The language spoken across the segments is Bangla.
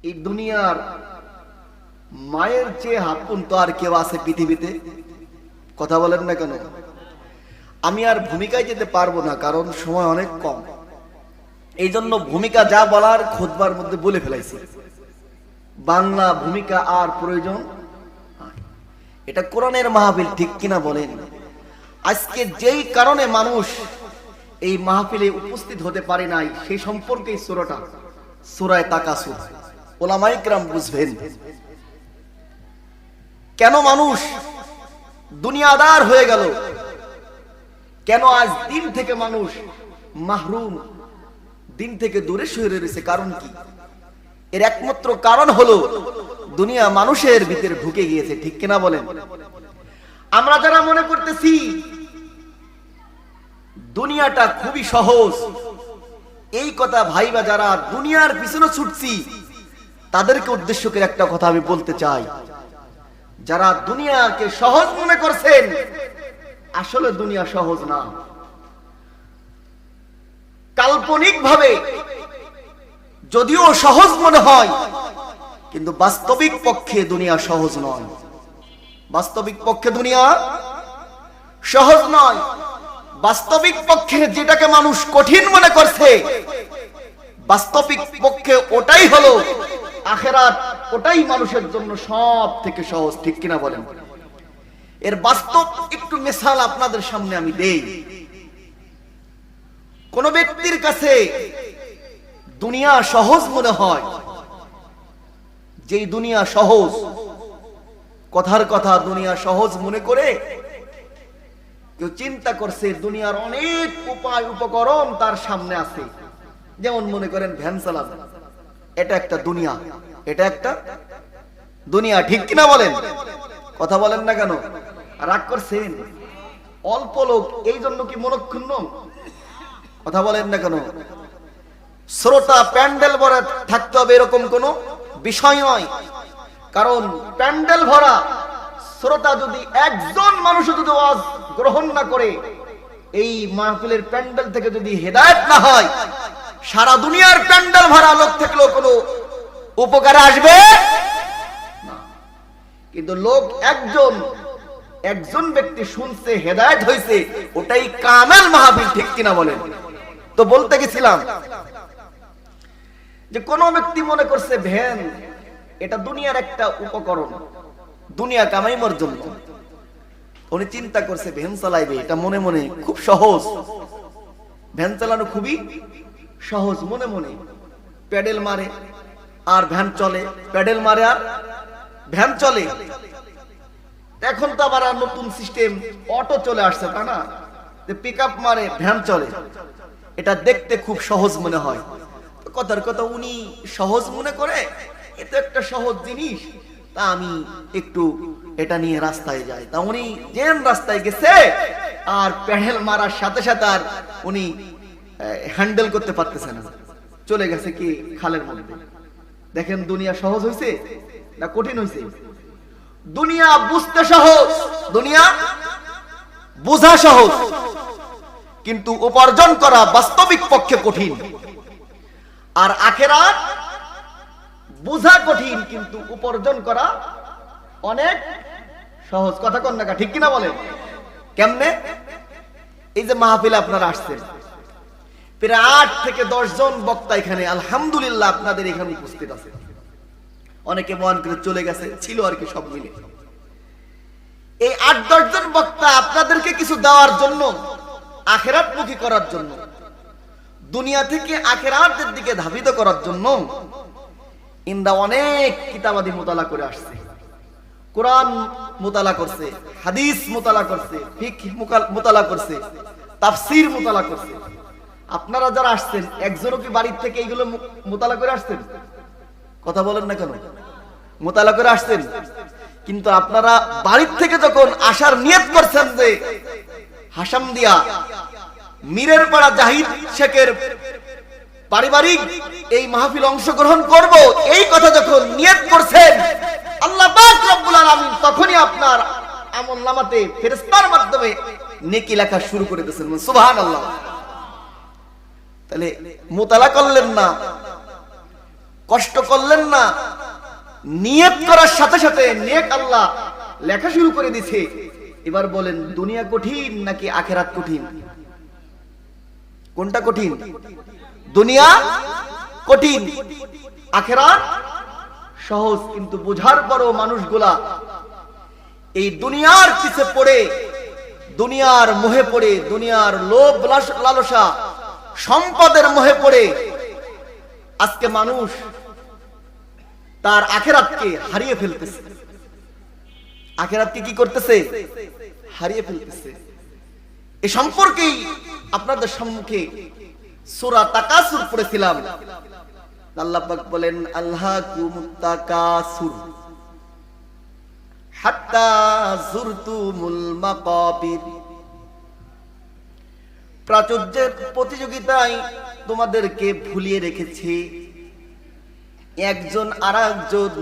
এই দুনিয়ার মায়ের চেয়ে আপন তো আর কেউ আছে পৃথিবীতে? কথা বলেন না কেন? আমি আর ভূমিকায় যেতে পারবো না, কারণ সময় অনেক কম। এই জন্য ভূমিকা যা বলার খুতবার মধ্যে বলে ফেলাইছি। বাংলা ভূমিকা আর প্রয়োজন। এটা কোরআনের মাহফিল, ঠিক কিনা বলেন? আজকে যেই কারণে মানুষ এই মাহফিলে উপস্থিত হতে পারে নাই, সেই সম্পর্কে সূরাটা সূরায়ে তাকাসুর উলামায়ে কেরাম বুঝবেন। কেন মানুষ দুনিয়াদার হয়ে গেল? কেন আজ দিন থেকে মানুষ মাহরুম, দিন থেকে দূরে সরে রয়েছে? কারণ কি? এর একমাত্র কারণ হলো দুনিয়া মানুষের ভিতরে ঢুকে গিয়েছে, ঠিক কিনা বলেন? আমরা যারা মনে করতেছি দুনিয়াটা খুবই সহজ, এই কথা ভাইবা যারা দুনিয়ার পিছনে ছুটছি, তাদেরকে উদ্দেশ্য করে একটা কথা আমি বলতে চাই। যারা দুনিয়াকে সহজ মনে করছেন, আসলে দুনিয়া সহজ না। কাল্পনিক ভাবে যদিও সহজ মনে হয়, কিন্তু বাস্তবিক পক্ষে দুনিয়া সহজ নয়। বাস্তবিক পক্ষে দুনিয়া সহজ নয়। বাস্তবিক পক্ষে যেটাকে মানুষ কঠিন মনে করছে, বাস্তবিক পক্ষে ওটাই হলো আখিরাত। ওটাই মানুষের জন্য সব থেকে সহজ, ঠিক কিনা বলেন? এর বাস্তব একটু মিসাল আপনাদের সামনে আমি দেই। কোন ব্যক্তির কাছে দুনিয়া সহজ মনে হয়, যেই দুনিয়া সহজ, কথার কথা দুনিয়া সহজ মনে করে কেউ চিন্তা করছে দুনিয়ার অনেক উপায় উপকরণ তার সামনে আছে। যেমন মনে করেন ভ্যান চালানো, এটা একটা দুনিয়া, এটা একটা দুনিয়া, ঠিক কিনা বলেন? কথা বলেন না কেন? রাগ করছেন? অল্প লোক, এই জন্য কি মনক্ষুণ্ণ? কথা বলেন না কেন? শ্রোতা প্যান্ডেল ভরা থাকতে হবে এরকম কোন বিষয় নয়। কারণ প্যান্ডেল ভরা শ্রোতা যদি একজন মানুষ যদি ওয়াজ গ্রহণ না করে, এই মাহফিলের প্যান্ডেল থেকে যদি হেদায়েত না হয়, সারা দুনিয়ার প্যান্ডেল ভরা লোক থাকলেও কোনো উপকারে আসবে না। কিন্তু লোক একজন ব্যক্তি শুনছে, হেদায়েত হয়েছে, ওটাই কামেল মাহফিল, ঠিক কিনা বলেন? তো বলতে গেছিলাম যে কোন ব্যক্তি মনে করছে ভ্যান এটা দুনিয়ার একটা উপকরণ, দুনিয়া কামাইবার জন্য। উনি চিন্তা করছে ভ্যান চালাইবে, এটা মনে মনে খুব সহজ, ভ্যান চালানো খুবই সহজ। মনে মনে প্যাডেল মারে আর ভ্যান চলে, প্যাডেল মারে আর ভ্যান চলে। এখন তো আবার নতুন সিস্টেম অটো চলে আসছে, তা না? যে পিকআপ মারে ভ্যান চলে, এটা দেখতে খুব সহজ মনে হয়। কথার কথা উনি সহজ মনে করে, এটা একটা সহজ জিনিস, তা আমি একটু এটা নিয়ে রাস্তায় যাই। তা উনি যেন রাস্তায় গেছে, আর প্যাডেল মারার সাথে সাথে আর উনি হ্যান্ডেল করতে পারতেছে না, চলে গেছে কি খালের মধ্যে। দেখেন দুনিয়া সহজ হয়েছে না কঠিন হয়েছে? দুনিয়া বুঝতে সহজ, দুনিয়া বোঝা সহজ, কিন্তু উপার্জন করা বাস্তবিক পক্ষে কঠিন। আর আখিরাত বোঝা কঠিন, কিন্তু উপার্জন করা অনেক সহজ। কথা কন না, ঠিক কিনা বলেন? কেমনে? এই যে মাহফিলে আপনারা আসছেন, প্রায় 8 থেকে 10 জন বক্তা এখানে আলহামদুলিল্লাহ আপনাদের এখানে উপস্থিত আছে। অনেকে বয়ান করে চলে গেছে, ছিল আর কি সব মিলে। এই 8-10 জন বক্তা আপনাদেরকে কিছু দেওয়ার জন্য, আখিরাতমুখী করার জন্য, দুনিয়া থেকে আখিরাতের দিকে ধাবিত করার জন্য ইন্দা অনেক কিতাবাদি মোতালা করে আসছে। কোরআন মোতালা করছে, হাদিস মোতালা করছে, ফিকহ মোতালা করছে, তাফসীর মোতালা করছে। আপনারা যারা আসছেন, একজনও কি বাড়ির থেকে এইগুলো মোতালা করে আসছেন? কথা বলেন না কেন? মোতালা করে আসছেন। কিন্তু আপনারা বাড়ির থেকে যখন আসার নিয়ত করছেন যে হাসামদিয়া মীরের পাড়া জাহিদ শেখের পারিবারিক এই মাহফিল অংশগ্রহণ করব, এই কথা যখন নিয়ত করছেন, আল্লাহ পাক রব্বুল আলামিন তখনই আপনার আমলনামাতে ফেরেশতার মাধ্যমে নেকি লেখা শুরু করে দিয়েছেন। সুবহানাল্লাহ। তাহলে মোতালা করলেন না, কষ্ট করলেন না, নিয়ত করার সাথে সাথে নেক আল্লাহ লেখা শুরু করে দিছে। এবার বলেন দুনিয়া কঠিন নাকি আখিরাত কঠিন? কোনটা কঠিন? দুনিয়া কঠিন, আখিরাত সহজ। কিন্তু বোঝার পরও মানুষগুলা এই দুনিয়ার পিছে পড়ে, দুনিয়ার মোহে পড়ে, দুনিয়ার লোভ লালসা, সম্পদের মোহে পড়ে আজকে মানুষ তার আখিরাতকে হারিয়ে ফেলতেছে। আখিরাতকে কি করতেছে? হারিয়ে ফেলতেছে। এ সম্পর্কেই আপনাদের সম্মুখে সূরা তাকাসুর পড়েছিলাম। আল্লাহ পাক বলেন আল্লাহকুমুত তাকাসুর হাত্তা যুরতুমুল মাকাবির। প্রাচুর্যের প্রতিযোগিতায় তোমাদেরকে ভুলিয়ে রেখেছে। একজন আরেকজন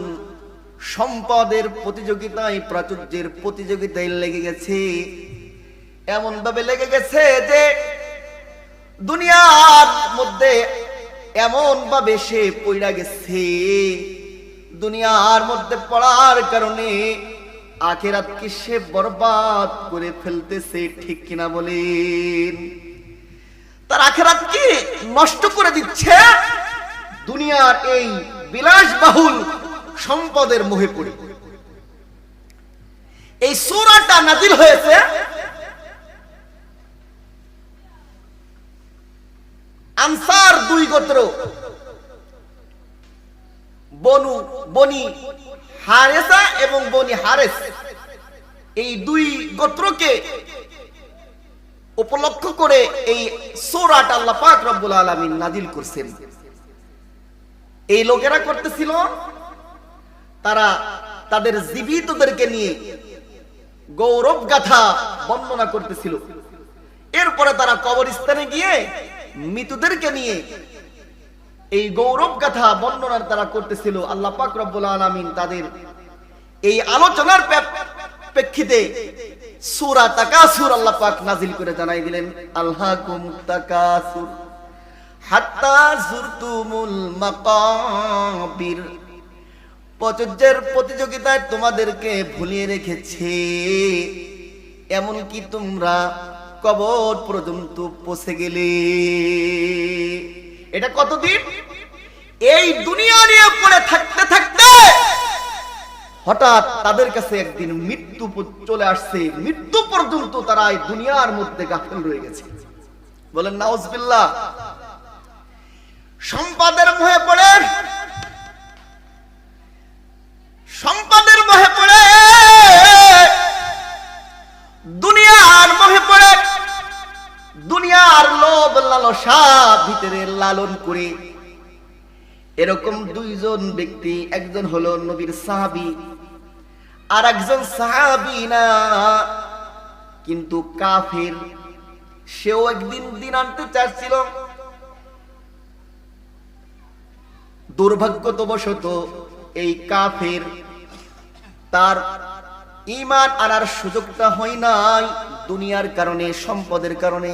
সম্পদের প্রতিযোগিতায়, প্রাচুর্যের প্রতিযোগিতায় লেগে গেছে। এমন ভাবে লেগে গেছে যে দুনিয়ার মধ্যে এমন ভাবে সে পড়া গেছে, দুনিয়ার মধ্যে পড়ার কারণে আখিরাতকে সে বরবাদ করে ফেলতেছে। ঠিক কিনা বলেন? তার আখিরাতকে নষ্ট করে দিচ্ছে দুনিয়ার এই বিলাসবহুল সম্পদের মোহে পড়ে। এই সূরাটা নাযিল হয়েছে আনসার দুই গোত্র, বনি হারেসা এবং বনি হারেস, এই দুই গোত্রকে উপলক্ষ করে এই সূরাটা আল্লাহ পাক রব্বুল আলামিন নাযিল করছেন। এই লোকেরা করতেছিল, তারা তাদের জীবিতদেরকে নিয়ে গৌরব গাথা বর্ণনা করতেছিল। এরপরে তারা কবরস্থানে গিয়ে মৃতদেরকে নিয়ে এই গৌরব গাথা বর্ণনা তারা করতেছিল। আল্লাহ পাক রব্বুল আলামিন তাদের এই আলোচনার প্রেক্ষিতে সূরা তাকাসুর আল্লাহ পাক নাযিল করে জানাই দিলেন আল্লাহকুমুত তাকাসুর হাত্তা যুরতুমুল মাকাবির। প্রাচুর্যের প্রতিযোগিতায় তোমাদেরকে ভুলিয়ে রেখেছে, এমনকি তোমরা কবর পর্যন্ত পৌঁছে গেলে। এটা কতদিন? এই দুনিয়া নিয়ে পড়ে থাকতে থাকতে হঠাৎ তাদের কাছে একদিন মৃত্যু চলে আসছে। মৃত্যু পর্যন্ত তারা এই দুনিয়ার মধ্যে গাফেল রয়ে গেছে। বলেন নাউজুবিল্লাহ। সম্পদের মোহে পড়ে, সম্পদের মোহে পড়ে, দুনিয়ার মোহে পড়ে, দুনিয়ার লোভ লালসা ভিতরে লালন করে এরকম দুইজন ব্যক্তি, একজন হলো নবীর সাহাবী আর একজন সাহাবী না কিন্তু কাফের। সেও একদিন দিন আনতে চাচ্ছিল, দুর্ভাগ্যবশত এই কাফের তার ঈমান আনার সুযোগটা হয় নাই দুনিয়ার কারণে, সম্পদের কারণে।